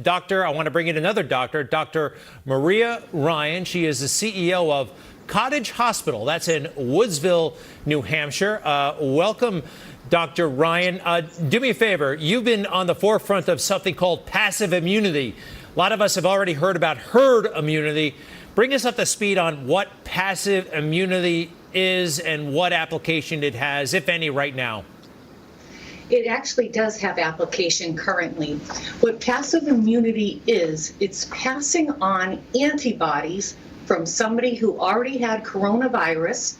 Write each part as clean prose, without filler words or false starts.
Doctor, I want to bring in another doctor, Dr. Maria Ryan. She is the CEO of Cottage Hospital. That's in Woodsville, New Hampshire. Welcome, Dr. Ryan. Do me a favor. You've been on the forefront of something called passive immunity. A lot of us have already heard about herd immunity. Bring us up to speed on what passive immunity is and what application it has, if any, right now. It actually does have application currently. What passive immunity is, it's passing on antibodies from somebody who already had coronavirus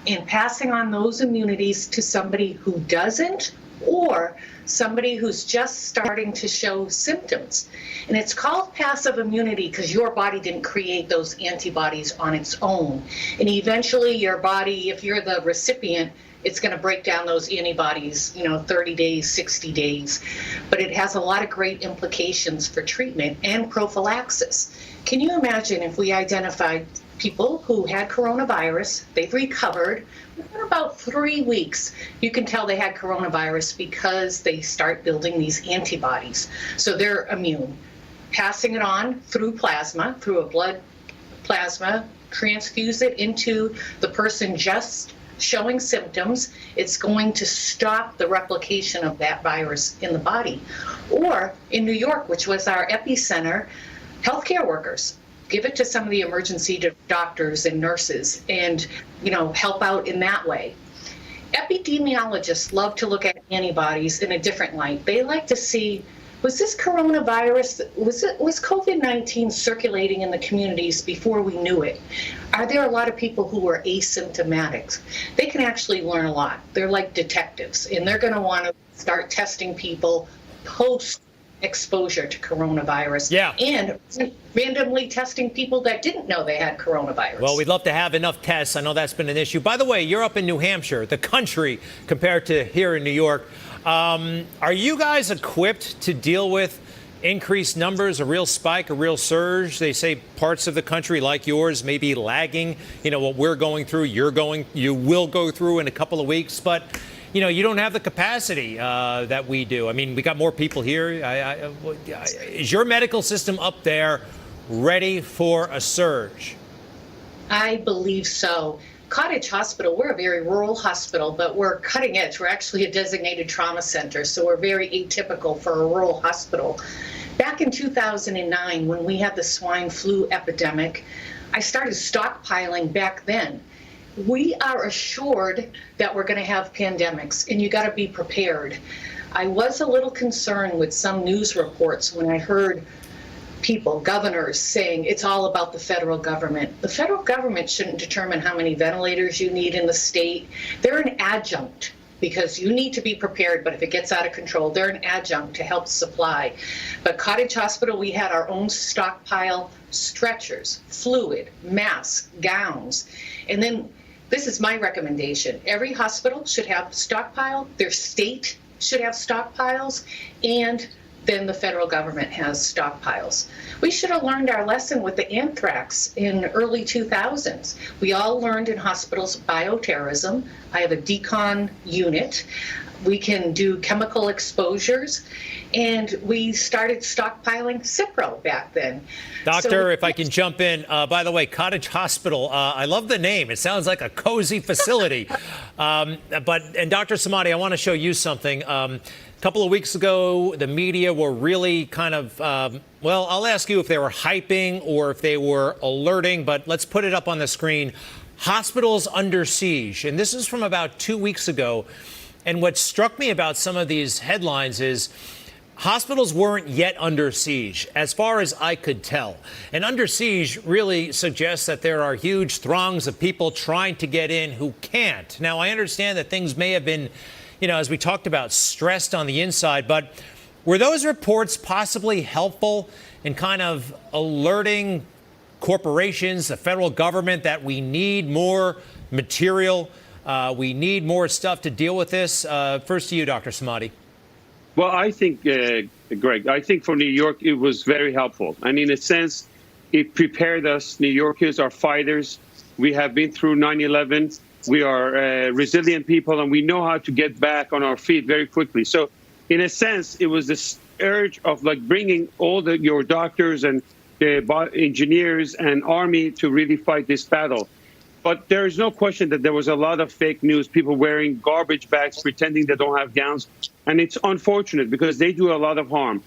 and passing on those immunities to somebody who doesn't, or somebody who's just starting to show symptoms. And it's called passive immunity because your body didn't create those antibodies on its own. And eventually your body, if you're the recipient, it's going to break down those antibodies, 30 days, 60 days. But it has a lot of great implications for treatment and prophylaxis. Can you imagine if we identified people who had coronavirus, they've recovered, in about 3 weeks, you can tell they had coronavirus because they start building these antibodies. So they're immune. Passing it on through plasma, through a blood plasma, transfuse it into the person just showing symptoms, it's going to stop the replication of that virus in the body. Or in New York, which was our epicenter, healthcare workers. Give it to some of the emergency doctors and nurses and, help out in that way. Epidemiologists love to look at antibodies in a different light. They like to see, was this coronavirus, was COVID-19 circulating in the communities before we knew it? Are there a lot of people who were asymptomatic? They can actually learn a lot. They're like detectives, and they're going to want to start testing people post-exposure to coronavirus. Yeah. And randomly testing people that didn't know they had coronavirus. Well, we'd love to have enough tests. I know that's been an issue. By the way, you're up in New Hampshire, the country, compared to here in New York. Are you guys equipped to deal with increased numbers, a real spike, a real surge? They say parts of the country like yours may be lagging. What we're going through, you will go through in a couple of weeks. But, you don't have the capacity that we do. I mean, we got more people here. Is your medical system up there ready for a surge? I believe so. Cottage Hospital, we're a very rural hospital, but we're cutting edge. We're actually a designated trauma center, so we're very atypical for a rural hospital. Back in 2009, when we had the swine flu epidemic, I started stockpiling back then. We are assured that we're going to have pandemics, and you got to be prepared. I was a little concerned with some news reports when I heard people, governors, saying it's all about the federal government. The federal government shouldn't determine how many ventilators you need in the state. They're an adjunct because you need to be prepared, but if it gets out of control, they're an adjunct to help supply. But Cottage Hospital, we had our own stockpile, stretchers, fluid, masks, gowns. And then this is my recommendation. Every hospital should have stockpile, their state should have stockpiles, and then the federal government has stockpiles. We should have learned our lesson with the anthrax in early 2000s. We all learned in hospitals bioterrorism. I have a decon unit. We can do chemical exposures, and we started stockpiling Cipro back then. Doctor, if I can jump in, by the way, Cottage Hospital, I love the name. It sounds like a cozy facility. And Dr. Samadi, I want to show you something. A couple of weeks ago, the media were really kind of, well, I'll ask you if they were hyping or if they were alerting, but let's put it up on the screen. Hospitals under siege. And this is from about 2 weeks ago. And what struck me about some of these headlines is hospitals weren't yet under siege, as far as I could tell. And under siege really suggests that there are huge throngs of people trying to get in who can't. Now, I understand that things may have been, as we talked about, stressed on the inside, but were those reports possibly helpful in kind of alerting corporations, the federal government, that we need more material, we need more stuff to deal with this? First to you, Dr. Samadi. Well, I think, Greg, I think for New York, it was very helpful. And in a sense, it prepared us. New Yorkers are fighters. We have been through 9/11. We are resilient people, and we know how to get back on our feet very quickly. So in a sense, it was urge of like bringing all your doctors and engineers and army to really fight this battle. But there is no question that there was a lot of fake news, people wearing garbage bags, pretending they don't have gowns. And it's unfortunate because they do a lot of harm.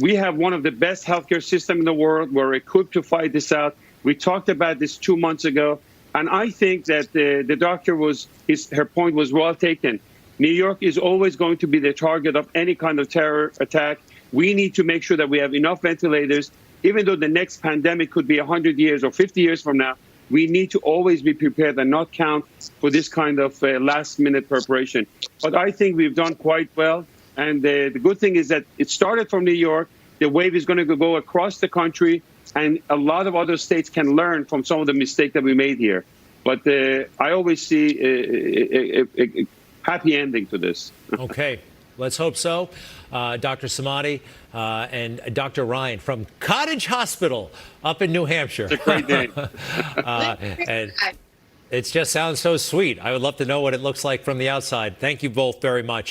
We have one of the best healthcare systems in the world. We're equipped to fight this out. We talked about this 2 months ago. And I think that the doctor her point was well taken. New York is always going to be the target of any kind of terror attack. We need to make sure that we have enough ventilators. Even though the next pandemic could be 100 years or 50 years from now, we need to always be prepared and not count for this kind of last-minute preparation. But I think we've done quite well. And the good thing is that it started from New York. The wave is going to go across the country, and a lot of other states can learn from some of the mistakes that we made here. But I always see a happy ending to this. Okay. Let's hope so. Dr. Samadi and Dr. Ryan from Cottage Hospital up in New Hampshire. It's a great name. And it just sounds so sweet. I would love to know what it looks like from the outside. Thank you both very much.